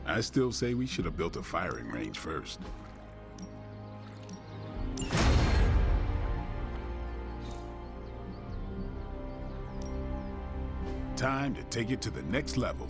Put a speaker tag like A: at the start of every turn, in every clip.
A: I still say we should have built a firing range first. Time to take it to the next level.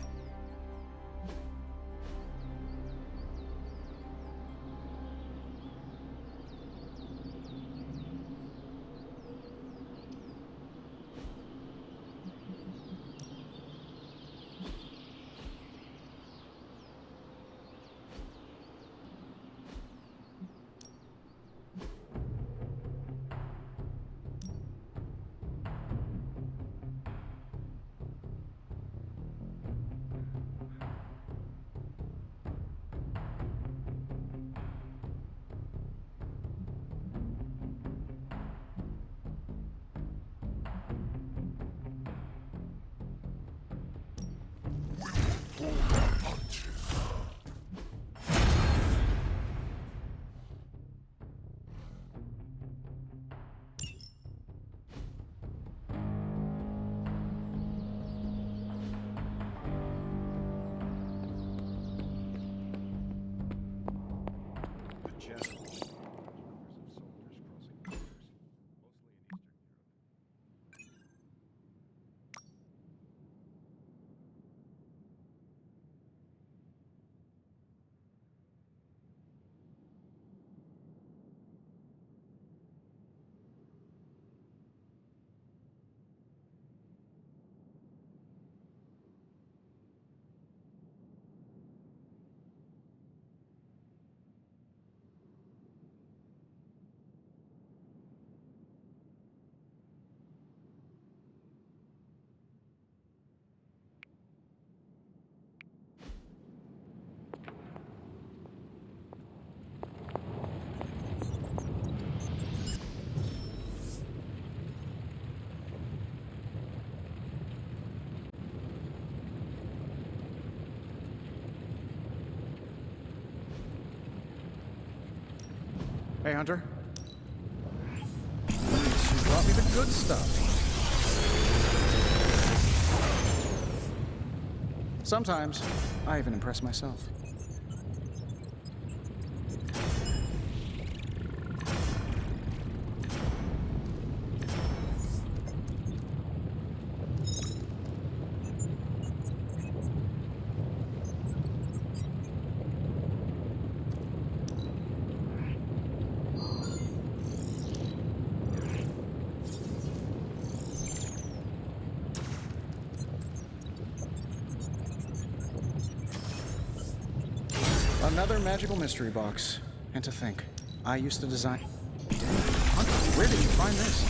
B: Hey, Hunter. She brought me the good stuff. Sometimes, I even impress myself. Another magical mystery box. And to think, I used to design... Hunter, where did you find this?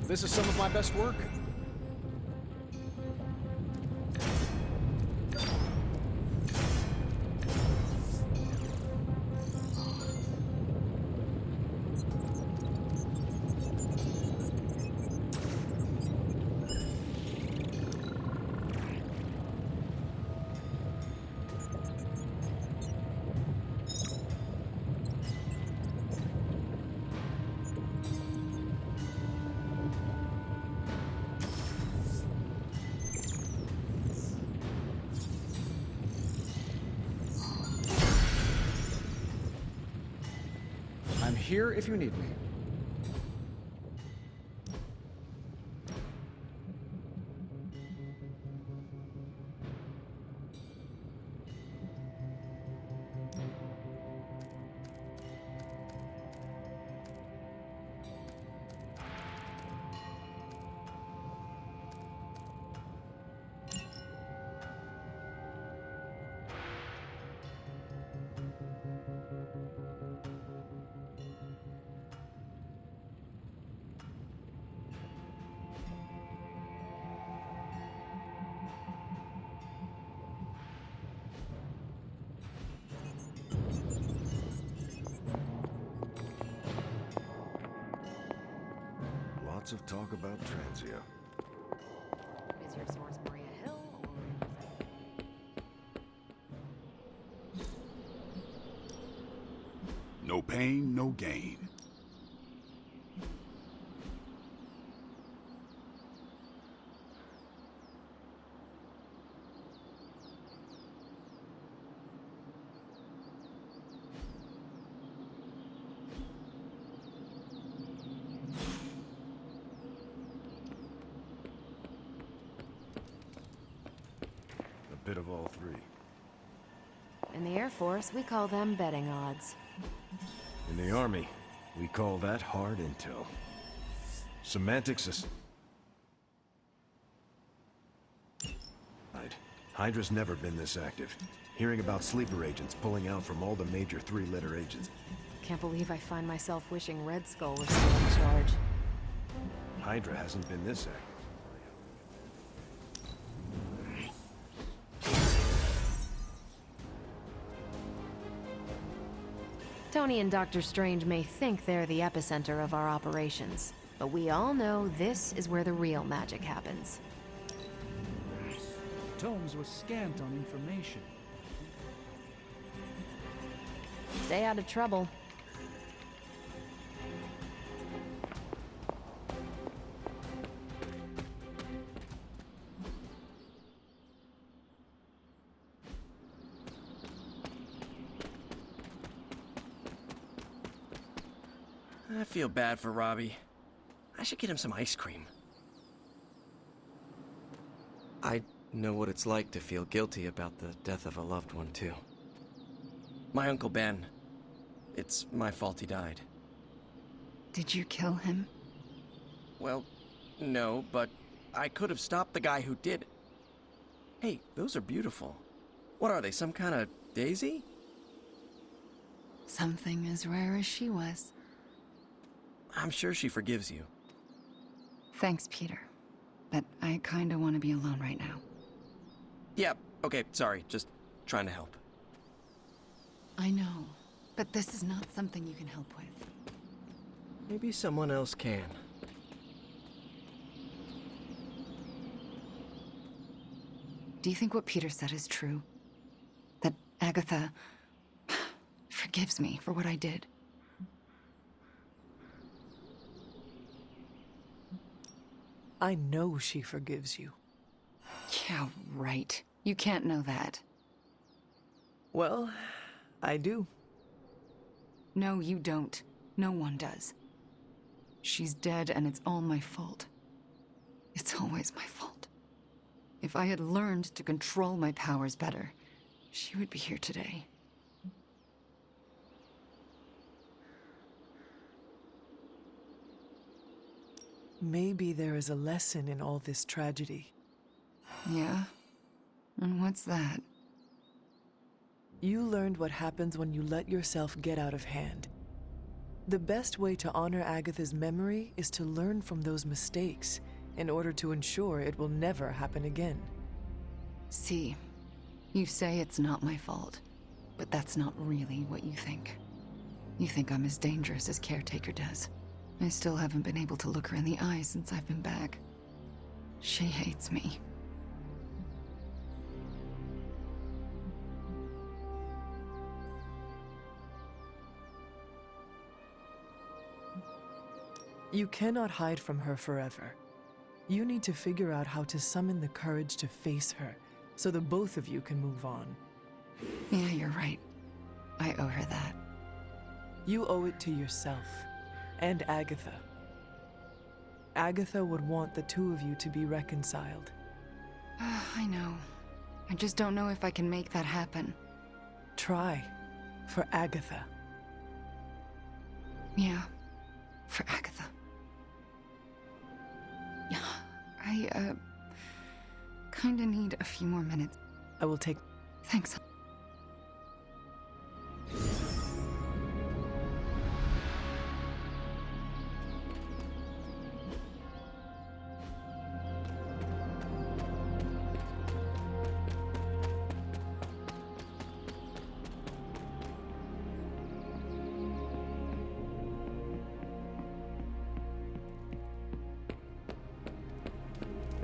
B: This is some of my best work. I'm here if you need me.
C: Lots of talk about Transia.
D: Is your source Maria Hill, or is it...
A: No pain, no gain.
C: bit of all three.
D: In the Air Force, we call them betting odds.
C: In the Army, we call that hard intel. Semantics is... Hydra's never been this active. Hearing about sleeper agents pulling out from all the major three-letter agents.
D: Can't believe I find myself wishing Red Skull was still in charge.
C: Hydra hasn't been this active.
D: Tony and Dr. Strange may think they're the epicenter of our operations, but we all know this is where the real magic happens.
E: Tomes was scant on information.
D: Stay out of trouble.
F: I feel bad for Robbie. I should get him some ice cream. I know what it's like to feel guilty about the death of a loved one, too. My Uncle Ben. It's my fault he died.
G: Did you kill him?
F: Well, no, but I could have stopped the guy who did. Hey, those are beautiful. What are they, some kind of daisy?
G: Something as rare as she was.
F: I'm sure she forgives you.
G: Thanks, Peter. But I kinda want to be alone right now.
F: Yeah, okay, sorry, just trying to help.
G: I know, but this is not something you can help with.
F: Maybe someone else can.
G: Do you think what Peter said is true? That Agatha forgives me for what I did?
H: I know she forgives you.
G: Yeah, right. You can't know that.
H: Well, I do.
G: No, you don't. No one does. She's dead and it's all my fault. It's always my fault. If I had learned to control my powers better, she would be here today.
H: Maybe there is a lesson in all this tragedy.
G: Yeah? And what's that?
H: You learned what happens when you let yourself get out of hand. The best way to honor Agatha's memory is to learn from those mistakes in order to ensure it will never happen again.
G: See, you say it's not my fault, but that's not really what you think. You think I'm as dangerous as Caretaker does. I still haven't been able to look her in the eye since I've been back. She hates me.
H: You cannot hide from her forever. You need to figure out how to summon the courage to face her, so the both of you can move on.
G: Yeah, you're right. I owe her that.
H: You owe it to yourself, and Agatha. Agatha would want the two of you to be reconciled.
G: I know. I just don't know if I can make that happen.
H: Try, for Agatha.
G: Yeah, for Agatha. I, kinda need a few more minutes.
H: I will take...
G: Thanks.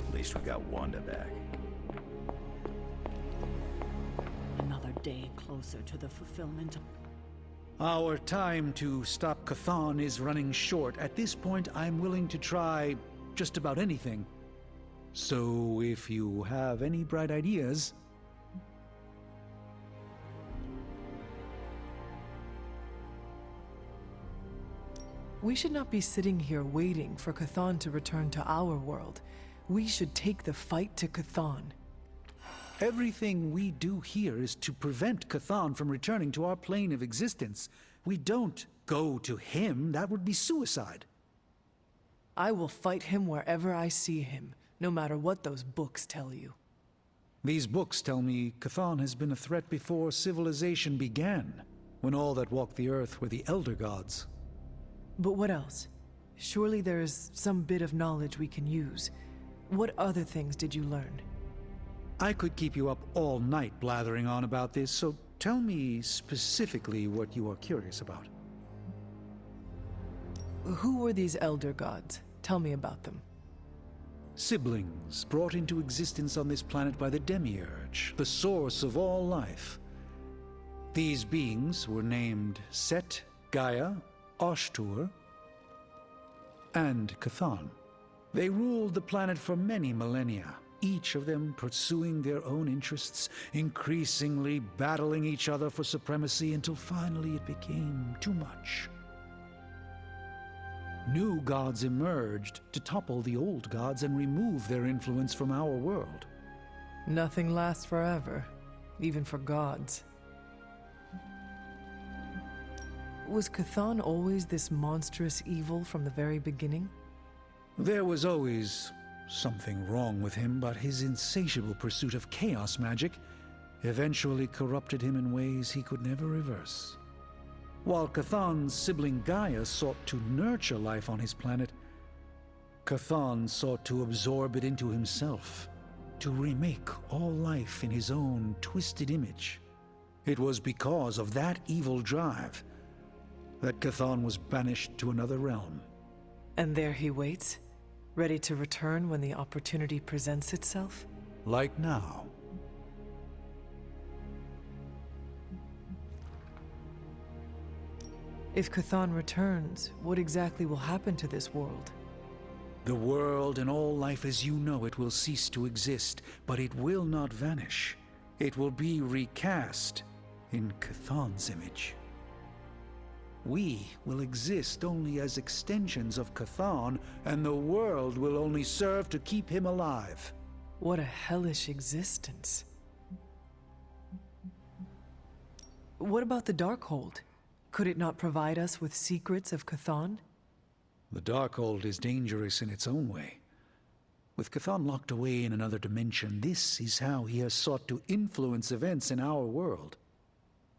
C: At least we got Wanda back.
I: Another day closer to the fulfillment.
E: Our time to stop Chthon is running short. At this point, I'm willing to try just about anything. So if you have any bright ideas...
H: We should not be sitting here waiting for Chthon to return to our world. We should take the fight to Chthon.
E: Everything we do here is to prevent Cthon from returning to our plane of existence. We don't go to him. That would be suicide.
H: I will fight him wherever I see him, no matter what those books tell you.
E: These books tell me Cthon has been a threat before civilization began, when all that walked the earth were the Elder Gods.
H: But what else? Surely there is some bit of knowledge we can use. What other things did you learn?
E: I could keep you up all night blathering on about this, so tell me specifically what you are curious about.
H: Who were these Elder Gods? Tell me about them.
E: Siblings brought into existence on this planet by the Demiurge, the source of all life. These beings were named Set, Gaia, Ashtur, and Cthon. They ruled the planet for many millennia, each of them pursuing their own interests, increasingly battling each other for supremacy until finally it became too much. New gods emerged to topple the old gods and remove their influence from our world.
H: Nothing lasts forever, even for gods. Was Cthon always this monstrous evil from the very beginning?
E: There was always something wrong with him, but his insatiable pursuit of chaos magic eventually corrupted him in ways he could never reverse. While Cthon's sibling Gaia sought to nurture life on his planet, Cthon sought to absorb it into himself, to remake all life in his own twisted image. It was because of that evil drive that Cthon was banished to another realm.
H: And there he waits, ready to return when the opportunity presents itself?
E: Like now.
H: If Cthon returns, what exactly will happen to this world?
E: The world and all life as you know it will cease to exist, but it will not vanish. It will be recast in Cthon's image. We will exist only as extensions of Cthon, and the world will only serve to keep him alive.
H: What a hellish existence. What about the Darkhold? Could it not provide us with secrets of Cthon?
E: The Darkhold is dangerous in its own way. With Cthon locked away in another dimension, this is how he has sought to influence events in our world.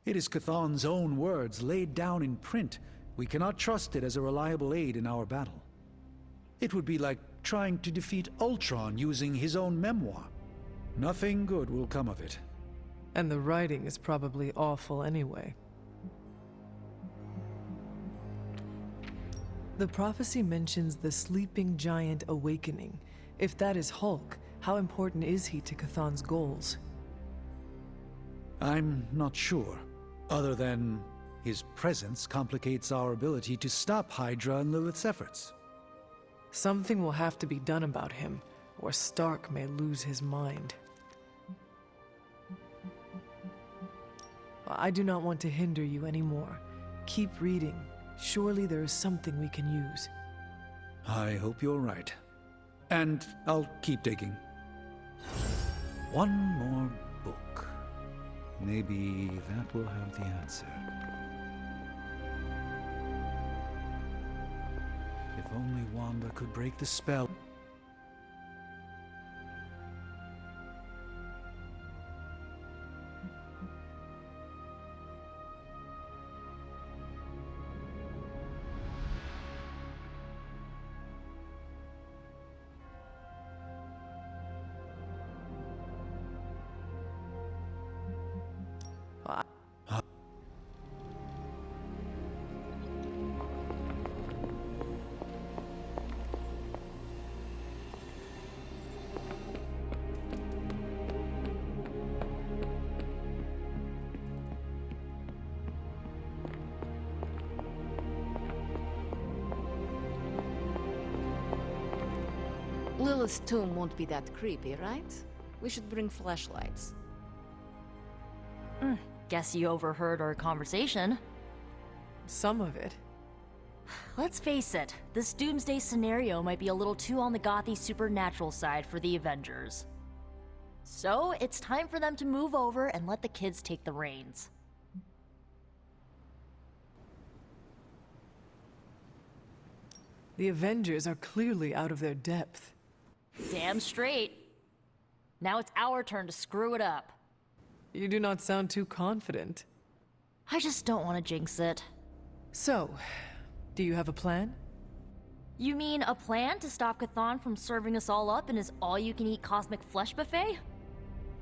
E: It is Cthon's own words laid down in print. We cannot trust it as a reliable aid in our battle. It would be like trying to defeat Ultron using his own memoir. Nothing good will come of it.
H: And the writing is probably awful anyway. The prophecy mentions the sleeping giant awakening. If that is Hulk, how important is he to Cthon's goals?
E: I'm not sure, other than his presence complicates our ability to stop Hydra and Lilith's efforts.
H: Something will have to be done about him, or Stark may lose his mind. I do not want to hinder you anymore. Keep reading. Surely there is something we can use.
E: I hope you're right. And I'll keep digging. One more book. Maybe that will have the answer. If only Wanda could break the spell.
D: Lilith's tomb won't be that creepy, right? We should bring flashlights.
J: Guess you overheard our conversation.
H: Some of it.
J: Let's face it, this doomsday scenario might be a little too on the gothy supernatural side for the Avengers. So it's time for them to move over and let the kids take the reins.
H: The Avengers are clearly out of their depth.
J: Damn straight. Now it's our turn to screw it up.
H: You do not sound too confident.
J: I just don't want to jinx it.
H: So, do you have a plan?
J: You mean a plan to stop Chthon from serving us all up in his all-you-can-eat cosmic flesh buffet?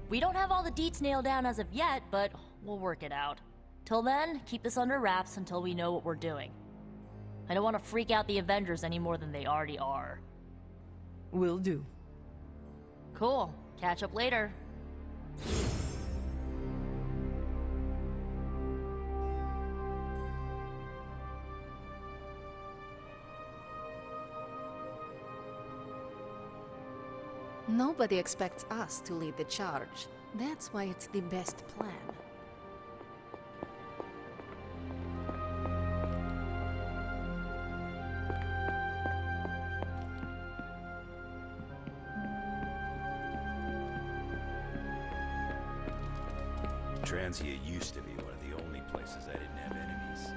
J: We don't have all the deets nailed down as of yet, but we'll work it out. Till then, keep this under wraps until we know what we're doing. I don't want to freak out the Avengers any more than they already are.
H: Will do.
J: Cool. Catch up later.
K: Nobody expects us to lead the charge. That's why it's the best plan.
C: Transia used to be one of the only places I didn't have enemies.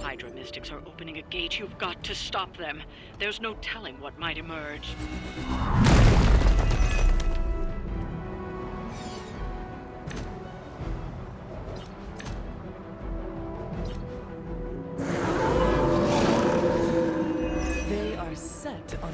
I: Hydra Mystics are opening a gate. You've got to stop them. There's no telling what might emerge.
H: They are set on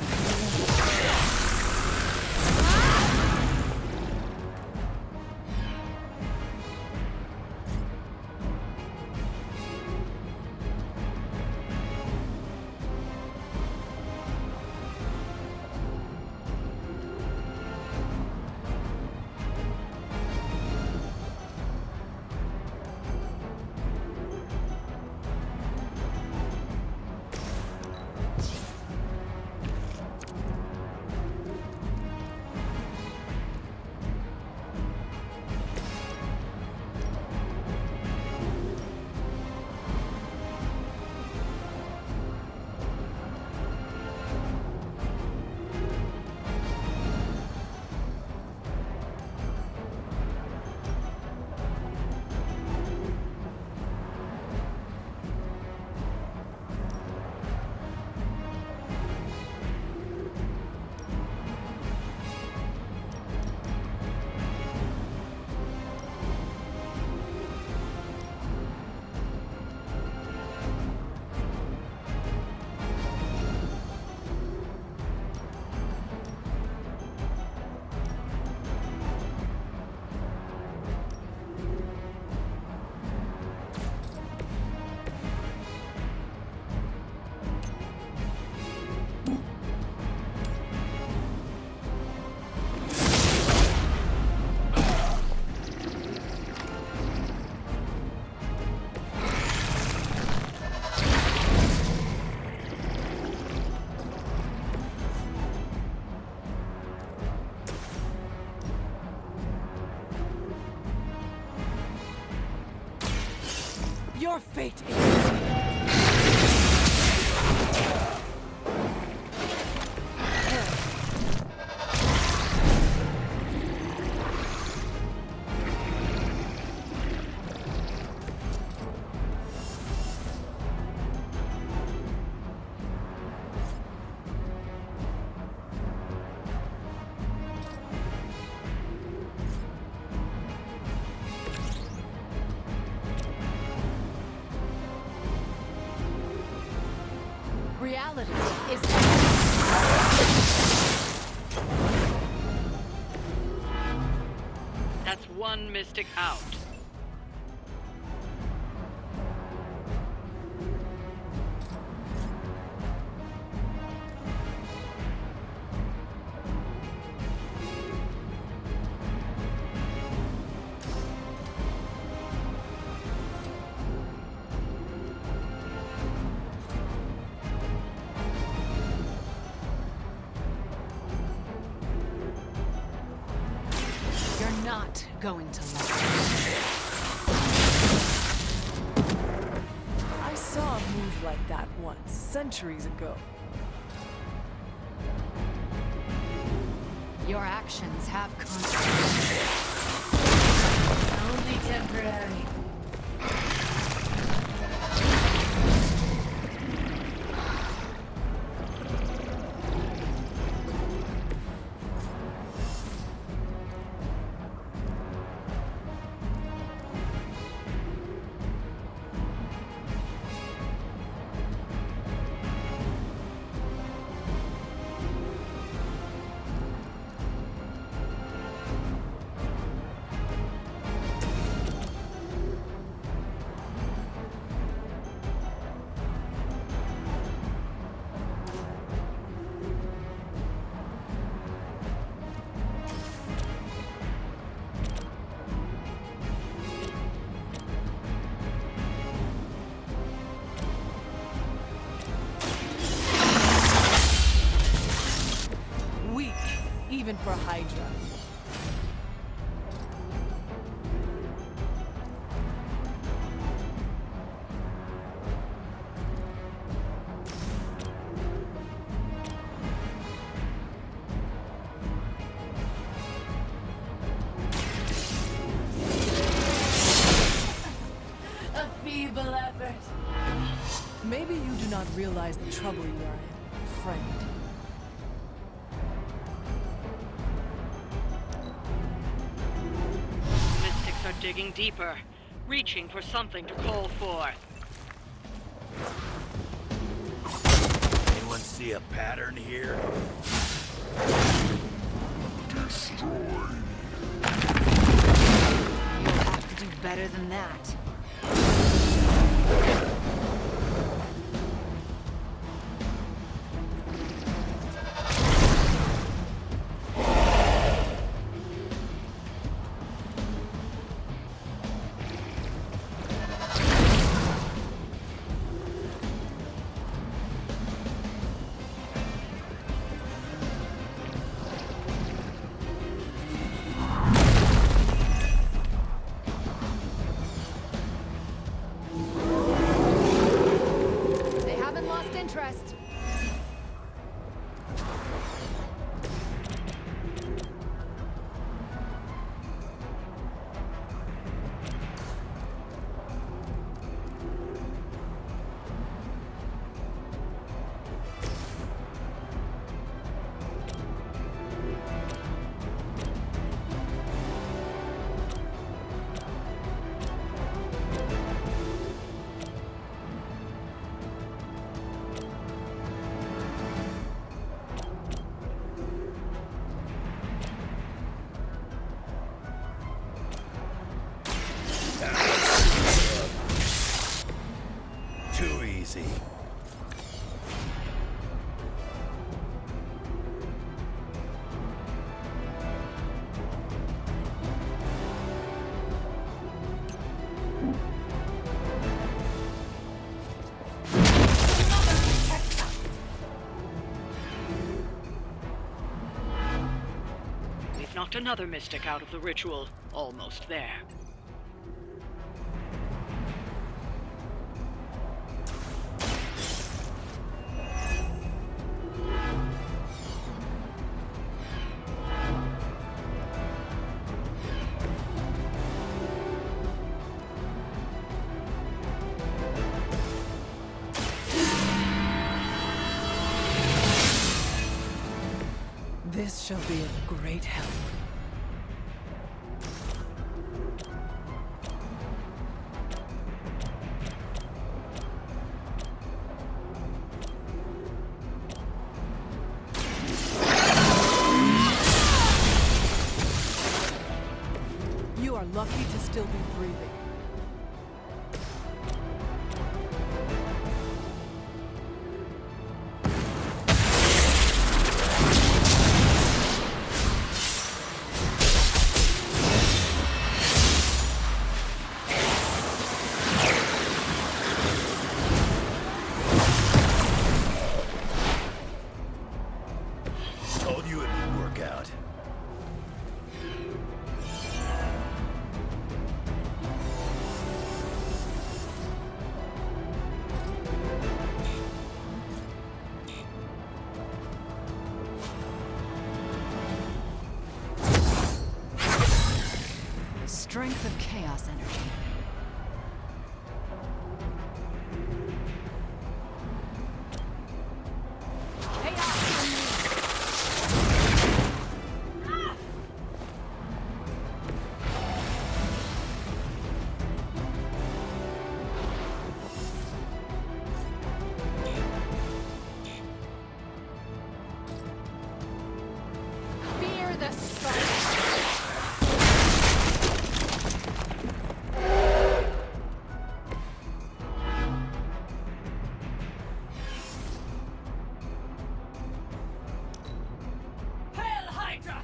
H: Your fate is sealed.
K: Reality is.
I: That's one mystic out.
K: You're not going to love
H: I saw a move like that once, centuries ago.
K: it. Your actions have consequences. Only temporary.
H: Weak, even for Hydra.
K: A feeble effort.
H: Maybe you do not realize the trouble you are in, friend.
I: Mystics are digging deeper, reaching for something to call for.
C: Anyone see a pattern here?
K: You'll have to do better than that. They haven't lost interest.
C: Too easy.
I: We've knocked another mystic out of the ritual. Almost there.
H: This shall be of great help. You are lucky to still be breathing.
C: Told you it would work out.
G: Strength of chaos energy.
K: Fear the sun.
I: Hail Hydra!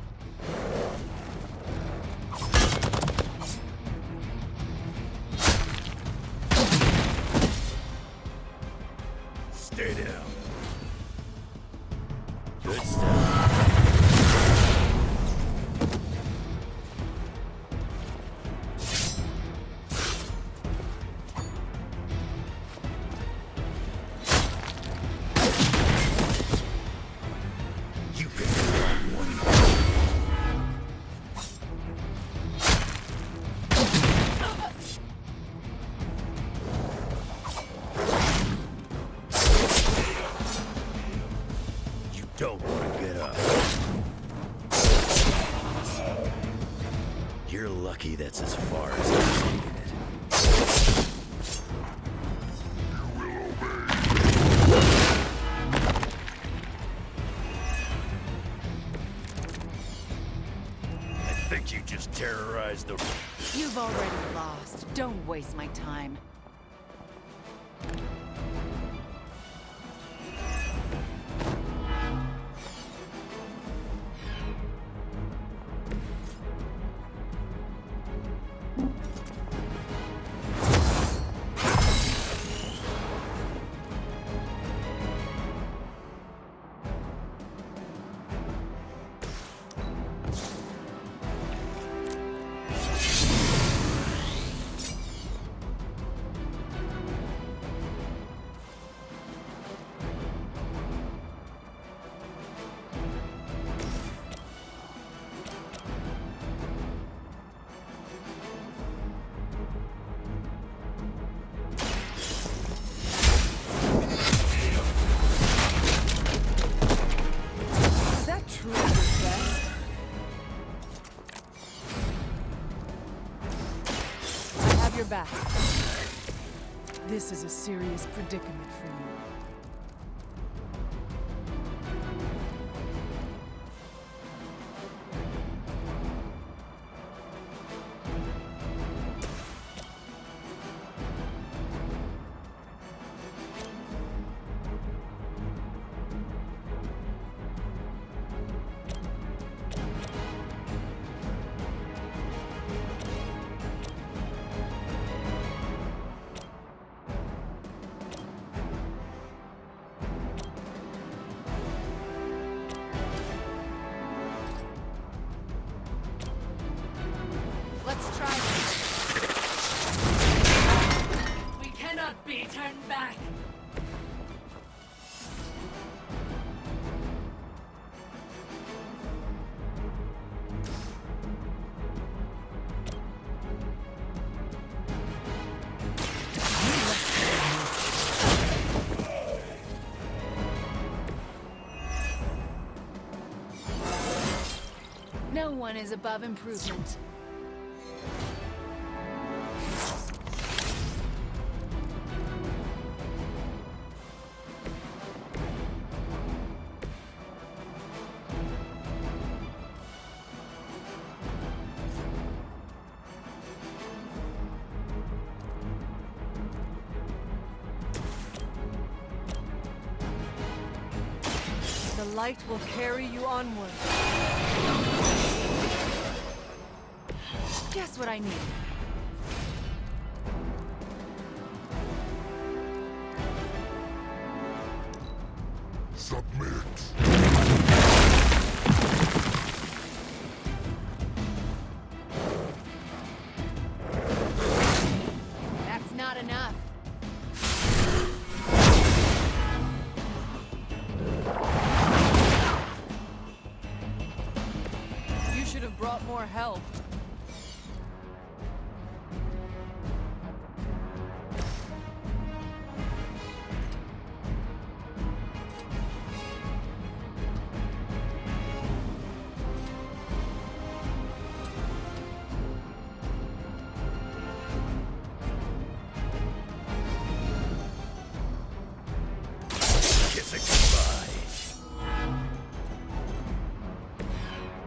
C: Stay down. Good stuff. You picked the wrong one. You don't want to get up. You're lucky that's as far as I've taken it. I think you just terrorized the...
G: You've already lost. Don't waste my time.
H: Is that true at your best? I have your back. This is a serious predicament for you.
K: Let's try this.
I: We cannot be turned back!
G: one is above improvement.
H: The light will carry you onward.
G: Just what I need. That's not enough.
H: You should have brought more help.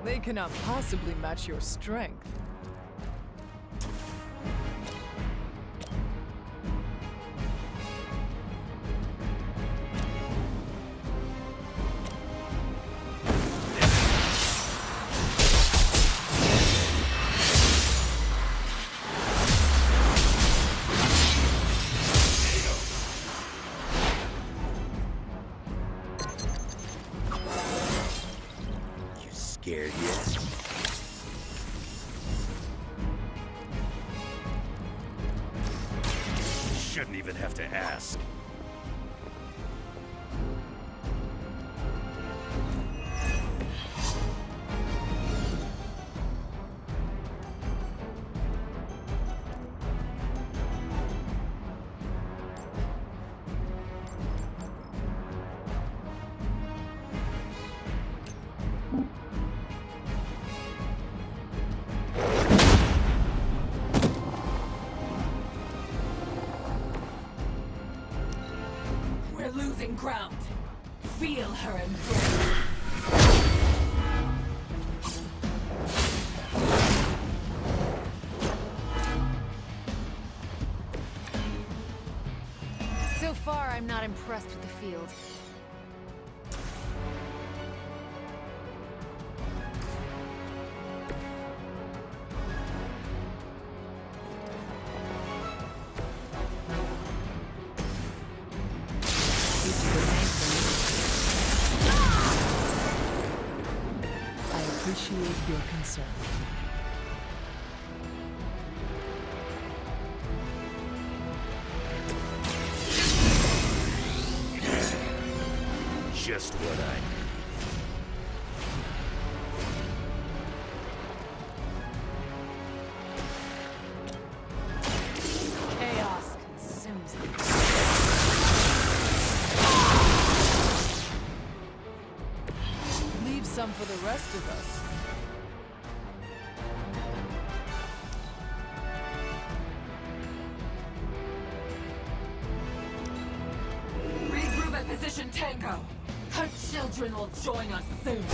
H: They cannot possibly match your strength.
C: Scared yet? Shouldn't even have to ask.
G: Losing ground. Feel her embrace. So far, I'm not impressed with the field.
H: Appreciate your concern.
C: Just what I need.
G: Chaos consumes me.
H: Leave some for the rest of us.
G: Regroup at position Tango. Her children will join us soon.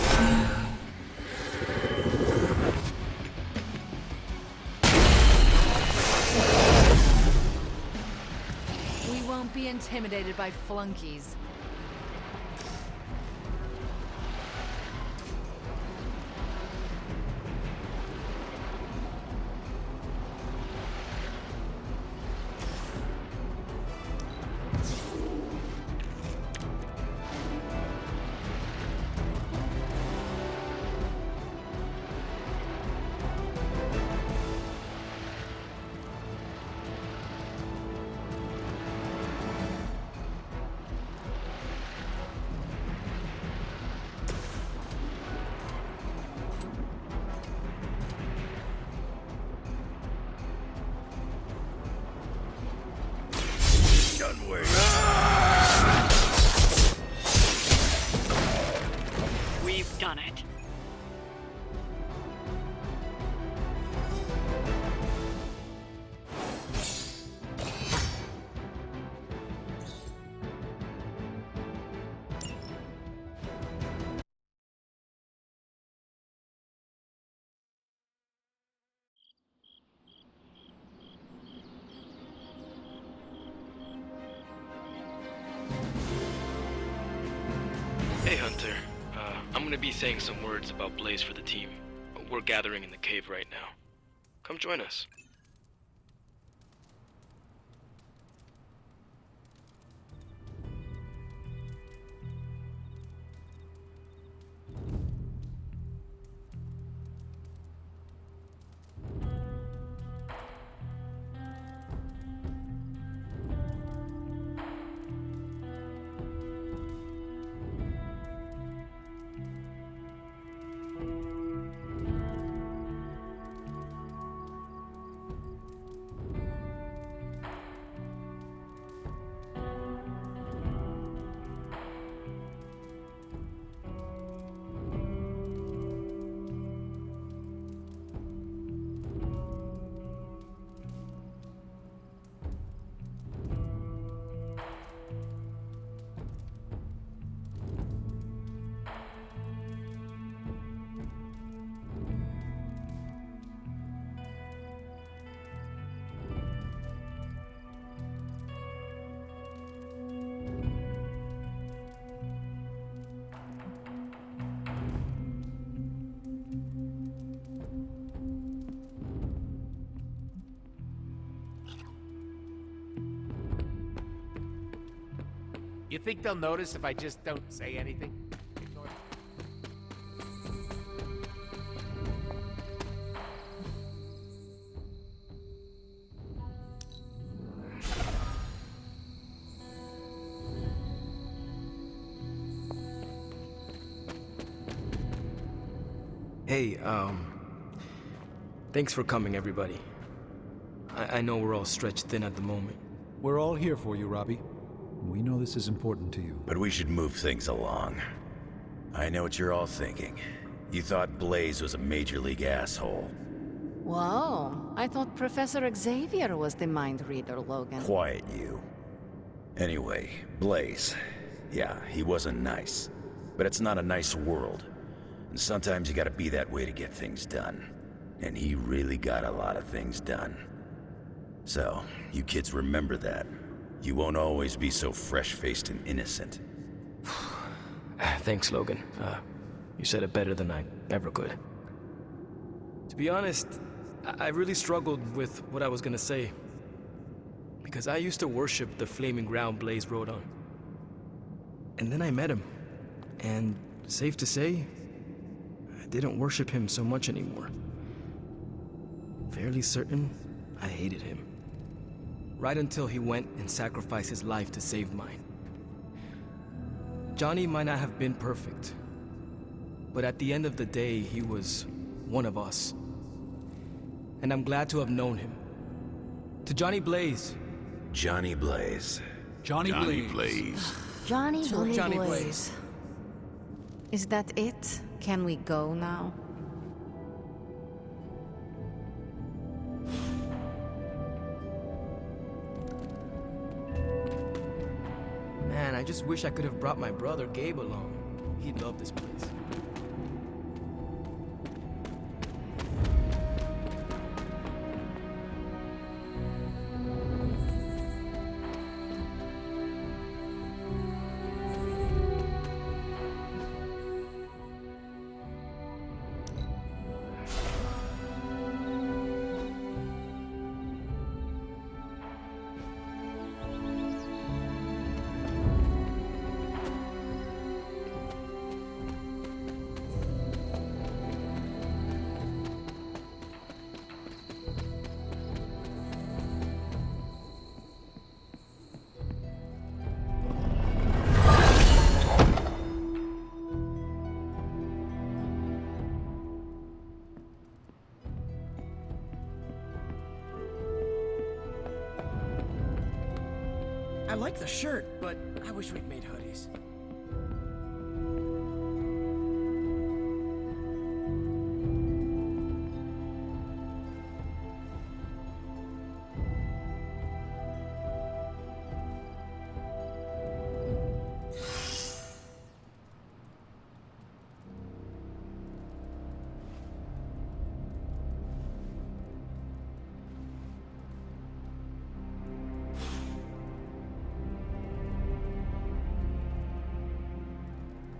G: We won't be intimidated by flunkies.
C: Done waiting.
I: We've done it.
L: gonna be saying some words about Blaze for the team. We're gathering in the cave right now. Come join us.
M: You think they'll notice if I just don't say anything? Ignore them.
L: Hey, thanks for coming, everybody. I know we're all stretched thin at the moment.
E: We're all here for you, Robbie. We know this is important to you.
N: But we should move things along. I know what you're all thinking. You thought Blaze was a major league asshole.
K: Whoa, I thought Professor Xavier was the mind reader, Logan.
N: Quiet, you. Anyway, Blaze. Yeah, he wasn't nice. But it's not a nice world. And sometimes you gotta be that way to get things done. And he really got a lot of things done. So, you kids remember that. You won't always be so fresh-faced and innocent.
L: Thanks, Logan. You said it better than I ever could. To be honest, I really struggled with what I was gonna say. Because I used to worship the flaming ground Blaze rode on. And then I met him. And safe to say, I didn't worship him so much anymore. Fairly certain I hated him. Right until he went and sacrificed his life to save mine. Johnny might not have been perfect, but at the end of the day, he was one of us. And I'm glad to have known him. To Johnny Blaze.
N: Johnny Blaze.
E: Johnny
A: Blaze.
K: Johnny Blaze.
F: Johnny Blaze.
K: Is that it? Can we go now?
L: Man, I just wish I could have brought my brother Gabe along. He'd love this place.
F: I like the shirt, but I wish we'd made hoodies.